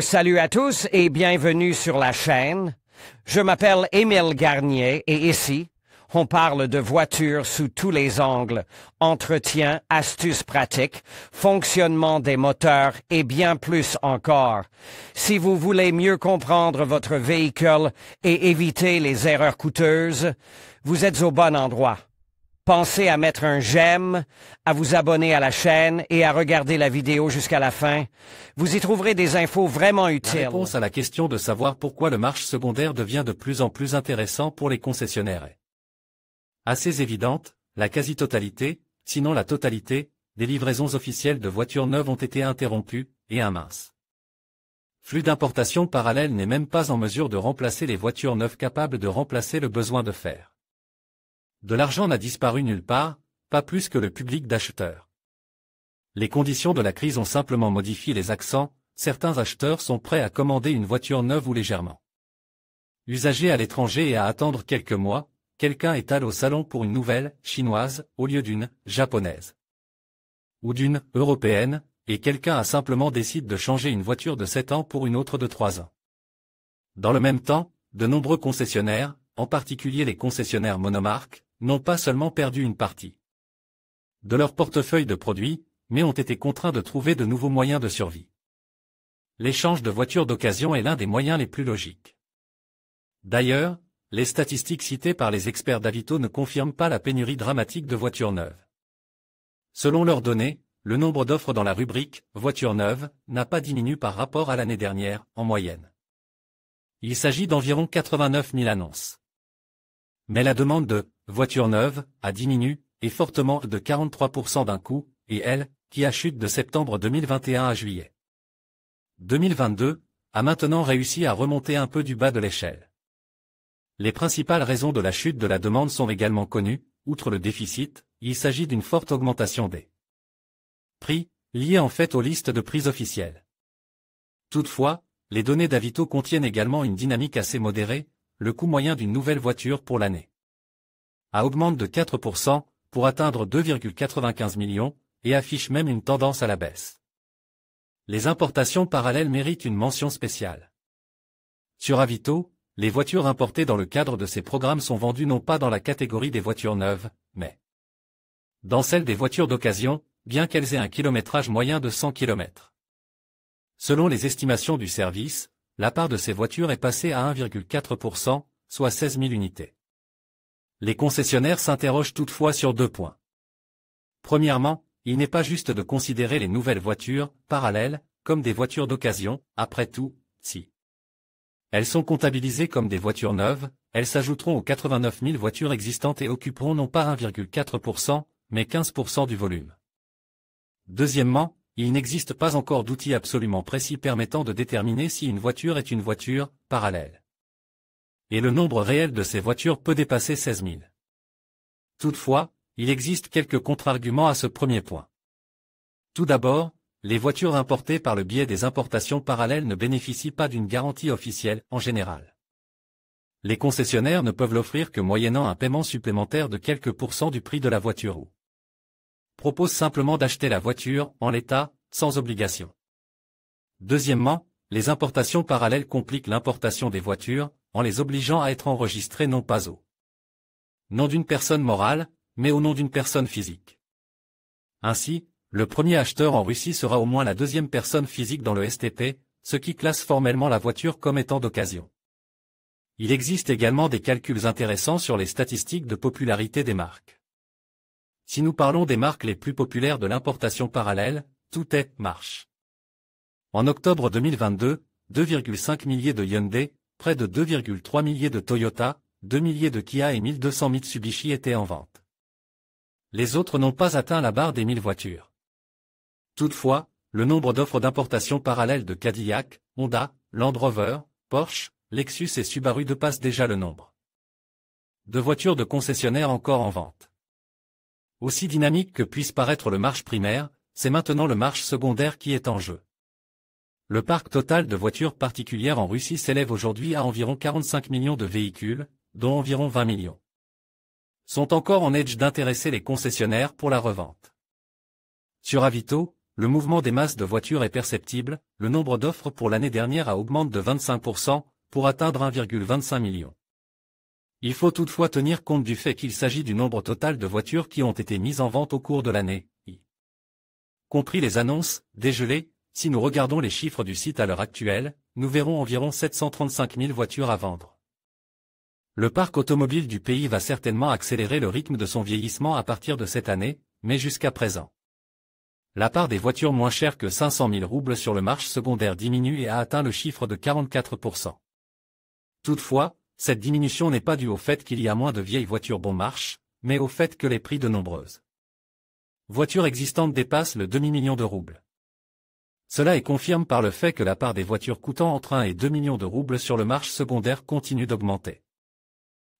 Salut à tous et bienvenue sur la chaîne. Je m'appelle Émile Garnier et ici, on parle de voitures sous tous les angles, entretien, astuces pratiques, fonctionnement des moteurs et bien plus encore. Si vous voulez mieux comprendre votre véhicule et éviter les erreurs coûteuses, vous êtes au bon endroit. Pensez à mettre un j'aime, à vous abonner à la chaîne et à regarder la vidéo jusqu'à la fin. Vous y trouverez des infos vraiment utiles. La réponse à la question de savoir pourquoi le marché secondaire devient de plus en plus intéressant pour les concessionnaires est assez évidente. La quasi-totalité, sinon la totalité, des livraisons officielles de voitures neuves ont été interrompues, et un mince flux d'importation parallèle n'est même pas en mesure de remplacer les voitures neuves capables de remplacer le besoin de faire. De l'argent n'a disparu nulle part, pas plus que le public d'acheteurs. Les conditions de la crise ont simplement modifié les accents, certains acheteurs sont prêts à commander une voiture neuve ou légèrement usagée à l'étranger et à attendre quelques mois, quelqu'un étale au salon pour une nouvelle, chinoise, au lieu d'une, japonaise. Ou d'une, européenne, et quelqu'un a simplement décidé de changer une voiture de 7 ans pour une autre de 3 ans. Dans le même temps, de nombreux concessionnaires, en particulier les concessionnaires monomarques, n'ont pas seulement perdu une partie de leur portefeuille de produits, mais ont été contraints de trouver de nouveaux moyens de survie. L'échange de voitures d'occasion est l'un des moyens les plus logiques. D'ailleurs, les statistiques citées par les experts d'Avito ne confirment pas la pénurie dramatique de voitures neuves. Selon leurs données, le nombre d'offres dans la rubrique « voitures neuves » n'a pas diminué par rapport à l'année dernière, en moyenne. Il s'agit d'environ 89 000 annonces. Mais la demande de « voitures neuves » a diminué, et fortement de 43% d'un coup, et elle, qui a chuté de septembre 2021 à juillet 2022, a maintenant réussi à remonter un peu du bas de l'échelle. Les principales raisons de la chute de la demande sont également connues. Outre le déficit, il s'agit d'une forte augmentation des prix, liée en fait aux listes de prix officielles. Toutefois, les données d'Avito contiennent également une dynamique assez modérée. Le coût moyen d'une nouvelle voiture pour l'année augmente de 4% pour atteindre 2,95 millions, et affiche même une tendance à la baisse. Les importations parallèles méritent une mention spéciale. Sur Avito, les voitures importées dans le cadre de ces programmes sont vendues non pas dans la catégorie des voitures neuves, mais dans celle des voitures d'occasion, bien qu'elles aient un kilométrage moyen de 100 km. Selon les estimations du service, la part de ces voitures est passée à 1,4%, soit 16 000 unités. Les concessionnaires s'interrogent toutefois sur 2 points. Premièrement, il n'est pas juste de considérer les nouvelles voitures, parallèles, comme des voitures d'occasion. Après tout, si elles sont comptabilisées comme des voitures neuves, elles s'ajouteront aux 89 000 voitures existantes et occuperont non pas 1,4%, mais 15% du volume. Deuxièmement, il n'existe pas encore d'outil absolument précis permettant de déterminer si une voiture est une voiture parallèle. Et le nombre réel de ces voitures peut dépasser 16 000. Toutefois, il existe quelques contre-arguments à ce premier point. Tout d'abord, les voitures importées par le biais des importations parallèles ne bénéficient pas d'une garantie officielle, en général. Les concessionnaires ne peuvent l'offrir que moyennant un paiement supplémentaire de quelques pourcents du prix de la voiture ou proposent simplement d'acheter la voiture, en l'état, sans obligation. Deuxièmement, les importations parallèles compliquent l'importation des voitures, en les obligeant à être enregistrées non pas au nom d'une personne morale, mais au nom d'une personne physique. Ainsi, le premier acheteur en Russie sera au moins la deuxième personne physique dans le STP, ce qui classe formellement la voiture comme étant d'occasion. Il existe également des calculs intéressants sur les statistiques de popularité des marques. Si nous parlons des marques les plus populaires de l'importation parallèle, tout est marche. En octobre 2022, 2,5 milliers de Hyundai, près de 2,3 milliers de Toyota, 2 milliers de Kia et 1200 Mitsubishi étaient en vente. Les autres n'ont pas atteint la barre des 1000 voitures. Toutefois, le nombre d'offres d'importation parallèle de Cadillac, Honda, Land Rover, Porsche, Lexus et Subaru dépasse déjà le nombre de voitures de concessionnaires encore en vente. Aussi dynamique que puisse paraître le marché primaire, c'est maintenant le marché secondaire qui est en jeu. Le parc total de voitures particulières en Russie s'élève aujourd'hui à environ 45 millions de véhicules, dont environ 20 millions sont encore en edge d'intéresser les concessionnaires pour la revente. Sur Avito, le mouvement des masses de voitures est perceptible, le nombre d'offres pour l'année dernière a augmenté de 25%, pour atteindre 1,25 million. Il faut toutefois tenir compte du fait qu'il s'agit du nombre total de voitures qui ont été mises en vente au cours de l'année, y compris les annonces, dégelées. Si nous regardons les chiffres du site à l'heure actuelle, nous verrons environ 735 000 voitures à vendre. Le parc automobile du pays va certainement accélérer le rythme de son vieillissement à partir de cette année, mais jusqu'à présent, la part des voitures moins chères que 500 000 roubles sur le marché secondaire diminue et a atteint le chiffre de 44%. Toutefois, cette diminution n'est pas due au fait qu'il y a moins de vieilles voitures bon marché, mais au fait que les prix de nombreuses voitures existantes dépassent le demi-million de roubles. Cela est confirmé par le fait que la part des voitures coûtant entre 1 et 2 millions de roubles sur le marché secondaire continue d'augmenter.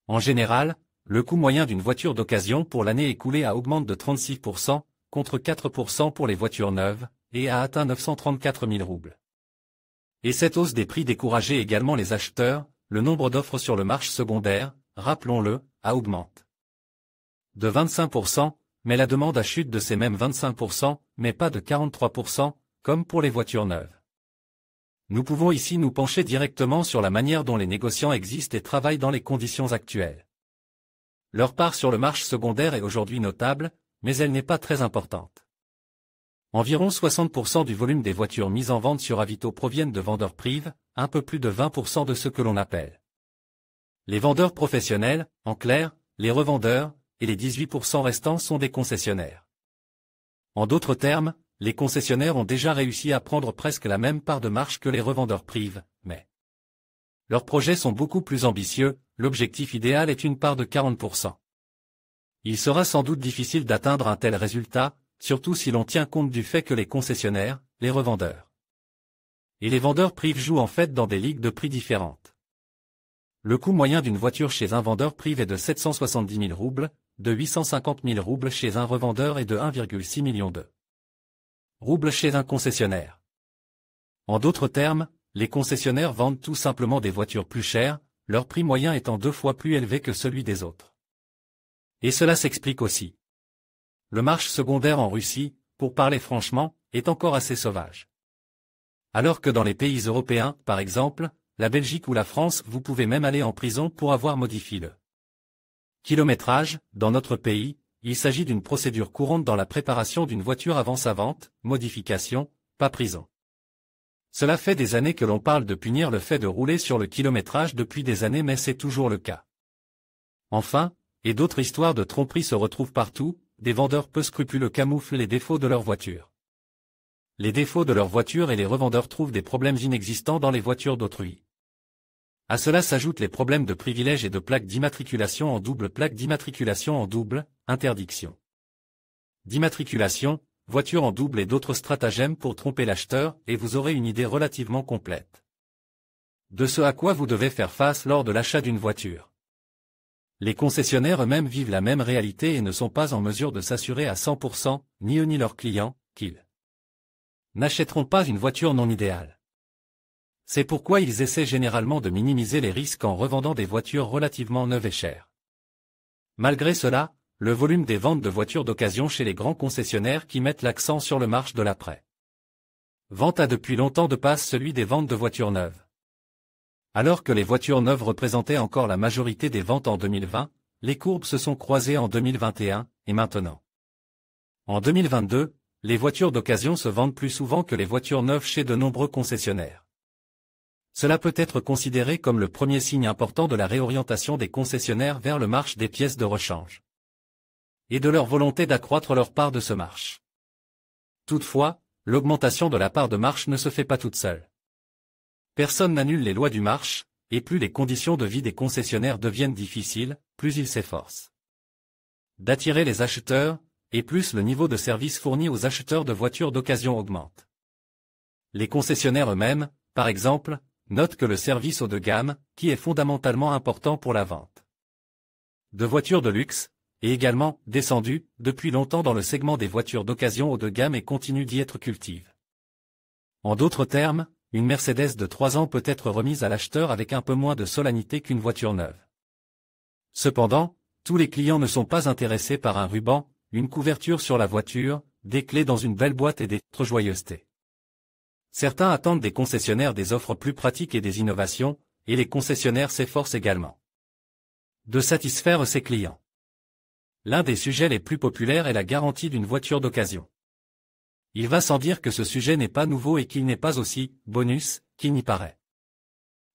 En général, le coût moyen d'une voiture d'occasion pour l'année écoulée a augmenté de 36%, contre 4% pour les voitures neuves, et a atteint 934 000 roubles. Et cette hausse des prix décourageait également les acheteurs, le nombre d'offres sur le marché secondaire, rappelons-le, a augmenté de 25%, mais la demande a chuté de ces mêmes 25%, mais pas de 43%, comme pour les voitures neuves. Nous pouvons ici nous pencher directement sur la manière dont les négociants existent et travaillent dans les conditions actuelles. Leur part sur le marché secondaire est aujourd'hui notable, mais elle n'est pas très importante. Environ 60% du volume des voitures mises en vente sur Avito proviennent de vendeurs privés, un peu plus de 20% de ce que l'on appelle les vendeurs professionnels, en clair, les revendeurs, et les 18% restants sont des concessionnaires. En d'autres termes, les concessionnaires ont déjà réussi à prendre presque la même part de marché que les revendeurs privés, mais leurs projets sont beaucoup plus ambitieux, l'objectif idéal est une part de 40%. Il sera sans doute difficile d'atteindre un tel résultat, surtout si l'on tient compte du fait que les concessionnaires, les revendeurs et les vendeurs privés jouent en fait dans des ligues de prix différentes. Le coût moyen d'une voiture chez un vendeur privé est de 770 000 roubles, de 850 000 roubles chez un revendeur et de 1,6 million de roubles chez un concessionnaire. En d'autres termes, les concessionnaires vendent tout simplement des voitures plus chères, leur prix moyen étant 2 fois plus élevé que celui des autres. Et cela s'explique aussi. Le marché secondaire en Russie, pour parler franchement, est encore assez sauvage. Alors que dans les pays européens, par exemple, la Belgique ou la France, vous pouvez même aller en prison pour avoir modifié le kilométrage. Dans notre pays, il s'agit d'une procédure courante dans la préparation d'une voiture avant sa vente, modification, pas prison. Cela fait des années que l'on parle de punir le fait de rouler sur le kilométrage depuis des années, mais c'est toujours le cas. Enfin, et d'autres histoires de tromperie se retrouvent partout, des vendeurs peu scrupuleux camouflent les défauts de leur voiture. Les défauts de leur voiture et les revendeurs trouvent des problèmes inexistants dans les voitures d'autrui. À cela s'ajoutent les problèmes de privilèges et de plaques d'immatriculation en double, interdiction d'immatriculation, voiture en double et d'autres stratagèmes pour tromper l'acheteur, et vous aurez une idée relativement complète de ce à quoi vous devez faire face lors de l'achat d'une voiture. Les concessionnaires eux-mêmes vivent la même réalité et ne sont pas en mesure de s'assurer à 100%, ni eux ni leurs clients, qu'ils n'achèteront pas une voiture non idéale. C'est pourquoi ils essaient généralement de minimiser les risques en revendant des voitures relativement neuves et chères. Malgré cela, le volume des ventes de voitures d'occasion chez les grands concessionnaires qui mettent l'accent sur le marché de l'après-vente a depuis longtemps dépassé celui des ventes de voitures neuves. Alors que les voitures neuves représentaient encore la majorité des ventes en 2020, les courbes se sont croisées en 2021, et maintenant. En 2022, les voitures d'occasion se vendent plus souvent que les voitures neuves chez de nombreux concessionnaires. Cela peut être considéré comme le premier signe important de la réorientation des concessionnaires vers le marché des pièces de rechange et de leur volonté d'accroître leur part de ce marché. Toutefois, l'augmentation de la part de marché ne se fait pas toute seule. Personne n'annule les lois du marché, et plus les conditions de vie des concessionnaires deviennent difficiles, plus ils s'efforcent d'attirer les acheteurs, et plus le niveau de service fourni aux acheteurs de voitures d'occasion augmente. Les concessionnaires eux-mêmes, par exemple, notent que le service haut de gamme, qui est fondamentalement important pour la vente de voitures de luxe, est également descendu depuis longtemps dans le segment des voitures d'occasion haut de gamme et continue d'y être cultive. En d'autres termes, une Mercedes de 3 ans peut être remise à l'acheteur avec un peu moins de solennité qu'une voiture neuve. Cependant, tous les clients ne sont pas intéressés par un ruban, une couverture sur la voiture, des clés dans une belle boîte et des autres joyeusetés. Certains attendent des concessionnaires des offres plus pratiques et des innovations, et les concessionnaires s'efforcent également de satisfaire ses clients. L'un des sujets les plus populaires est la garantie d'une voiture d'occasion. Il va sans dire que ce sujet n'est pas nouveau et qu'il n'est pas aussi « bonus » qu'il n'y paraît.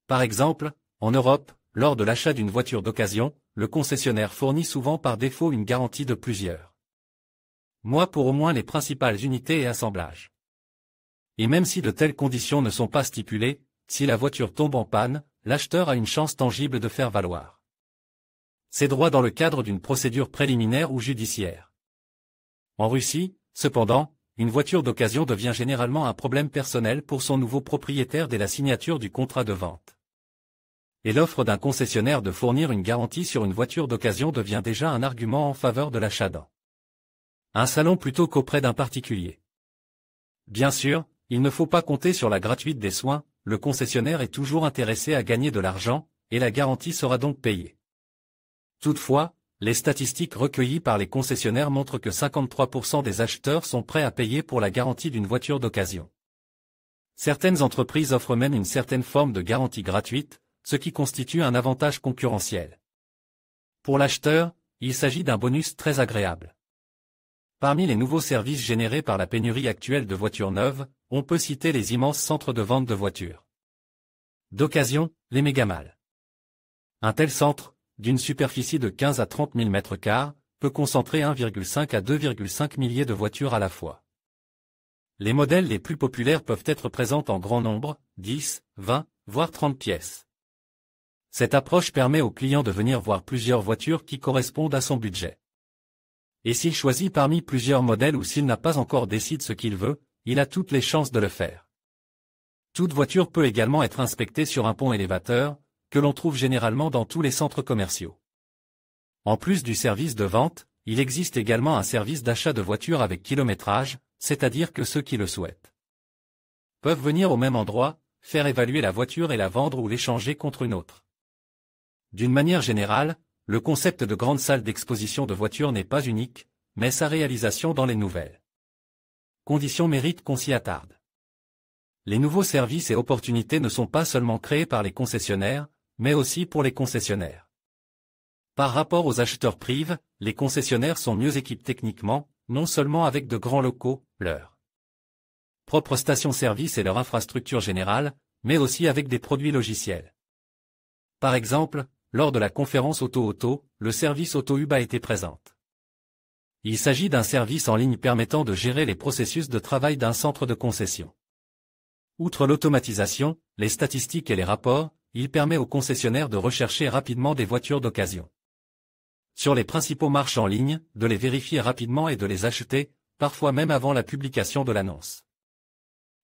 Par exemple, en Europe, lors de l'achat d'une voiture d'occasion, le concessionnaire fournit souvent par défaut une garantie de plusieurs mois pour au moins les principales unités et assemblages. Et même si de telles conditions ne sont pas stipulées, si la voiture tombe en panne, l'acheteur a une chance tangible de faire valoir ses droits dans le cadre d'une procédure préliminaire ou judiciaire. En Russie, cependant, une voiture d'occasion devient généralement un problème personnel pour son nouveau propriétaire dès la signature du contrat de vente. Et l'offre d'un concessionnaire de fournir une garantie sur une voiture d'occasion devient déjà un argument en faveur de l'achat dans un salon plutôt qu'auprès d'un particulier. Bien sûr, il ne faut pas compter sur la gratuité des soins, le concessionnaire est toujours intéressé à gagner de l'argent, et la garantie sera donc payée. Toutefois, les statistiques recueillies par les concessionnaires montrent que 53% des acheteurs sont prêts à payer pour la garantie d'une voiture d'occasion. Certaines entreprises offrent même une certaine forme de garantie gratuite, ce qui constitue un avantage concurrentiel. Pour l'acheteur, il s'agit d'un bonus très agréable. Parmi les nouveaux services générés par la pénurie actuelle de voitures neuves, on peut citer les immenses centres de vente de voitures d'occasion, les mégamalls. Un tel centre, d'une superficie de 15 à 30 000 m², peut concentrer 1,5 à 2,5 milliers de voitures à la fois. Les modèles les plus populaires peuvent être présents en grand nombre, 10, 20, voire 30 pièces. Cette approche permet au client de venir voir plusieurs voitures qui correspondent à son budget. Et s'il choisit parmi plusieurs modèles ou s'il n'a pas encore décidé ce qu'il veut, il a toutes les chances de le faire. Toute voiture peut également être inspectée sur un pont élévateur, que l'on trouve généralement dans tous les centres commerciaux. En plus du service de vente, il existe également un service d'achat de voitures avec kilométrage, c'est-à-dire que ceux qui le souhaitent peuvent venir au même endroit, faire évaluer la voiture et la vendre ou l'échanger contre une autre. D'une manière générale, le concept de grande salle d'exposition de voitures n'est pas unique, mais sa réalisation dans les nouvelles conditions mérite qu'on s'y attarde. Les nouveaux services et opportunités ne sont pas seulement créés par les concessionnaires, mais aussi pour les concessionnaires. Par rapport aux acheteurs privés, les concessionnaires sont mieux équipés techniquement, non seulement avec de grands locaux, leurs propres stations-service et leur infrastructure générale, mais aussi avec des produits logiciels. Par exemple, lors de la conférence Auto, le service AutoHub a été présent. Il s'agit d'un service en ligne permettant de gérer les processus de travail d'un centre de concession. Outre l'automatisation, les statistiques et les rapports, il permet aux concessionnaires de rechercher rapidement des voitures d'occasion sur les principaux marchés en ligne, de les vérifier rapidement et de les acheter, parfois même avant la publication de l'annonce.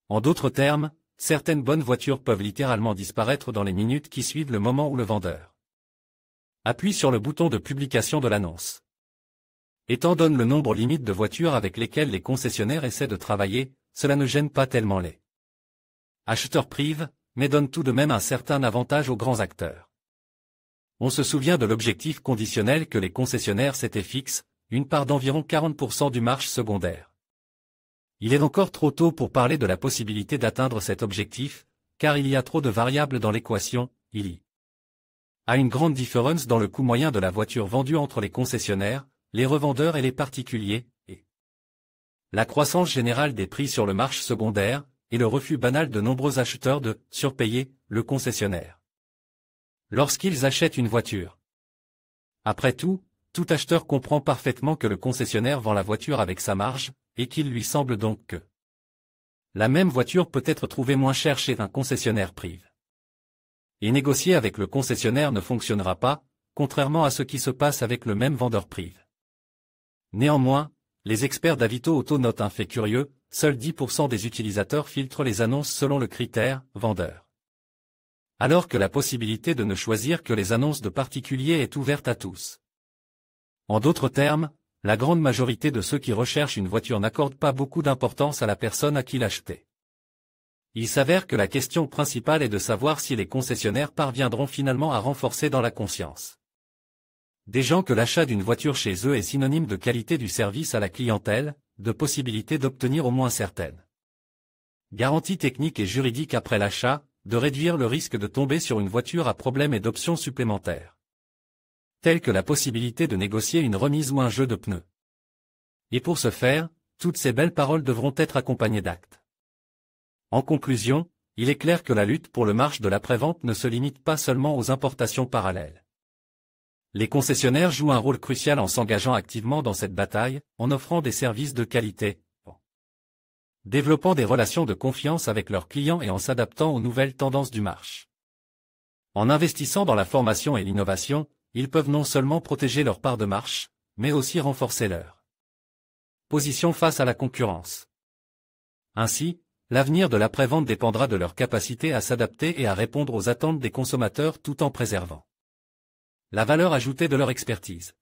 En d'autres termes, certaines bonnes voitures peuvent littéralement disparaître dans les minutes qui suivent le moment où le vendeur appuie sur le bouton de publication de l'annonce. Étant donné le nombre limite de voitures avec lesquelles les concessionnaires essaient de travailler, cela ne gêne pas tellement les acheteurs privés, mais donne tout de même un certain avantage aux grands acteurs. On se souvient de l'objectif conditionnel que les concessionnaires s'étaient fixé, une part d'environ 40% du marché secondaire. Il est encore trop tôt pour parler de la possibilité d'atteindre cet objectif, car il y a trop de variables dans l'équation, il y a une grande différence dans le coût moyen de la voiture vendue entre les concessionnaires, les revendeurs et les particuliers, et la croissance générale des prix sur le marché secondaire, et le refus banal de nombreux acheteurs de surpayer le concessionnaire lorsqu'ils achètent une voiture. Après tout acheteur comprend parfaitement que le concessionnaire vend la voiture avec sa marge, et qu'il lui semble donc que la même voiture peut être trouvée moins chère chez un concessionnaire privé. Et négocier avec le concessionnaire ne fonctionnera pas, contrairement à ce qui se passe avec le même vendeur privé. Néanmoins, les experts d'Avito Auto notent un fait curieux, seuls 10% des utilisateurs filtrent les annonces selon le critère « vendeur ». Alors que la possibilité de ne choisir que les annonces de particuliers est ouverte à tous. En d'autres termes, la grande majorité de ceux qui recherchent une voiture n'accordent pas beaucoup d'importance à la personne à qui l'acheter. Il s'avère que la question principale est de savoir si les concessionnaires parviendront finalement à renforcer dans la conscience des gens que l'achat d'une voiture chez eux est synonyme de qualité du service à la clientèle, de possibilités d'obtenir au moins certaines garanties techniques et juridiques après l'achat, de réduire le risque de tomber sur une voiture à problème et d'options supplémentaires, telles que la possibilité de négocier une remise ou un jeu de pneus. Et pour ce faire, toutes ces belles paroles devront être accompagnées d'actes. En conclusion, il est clair que la lutte pour le marché de l'après-vente ne se limite pas seulement aux importations parallèles. Les concessionnaires jouent un rôle crucial en s'engageant activement dans cette bataille, en offrant des services de qualité, développant des relations de confiance avec leurs clients et en s'adaptant aux nouvelles tendances du marché. En investissant dans la formation et l'innovation, ils peuvent non seulement protéger leur part de marché, mais aussi renforcer leur position face à la concurrence. Ainsi, l'avenir de l'après-vente dépendra de leur capacité à s'adapter et à répondre aux attentes des consommateurs tout en préservant la valeur ajoutée de leur expertise.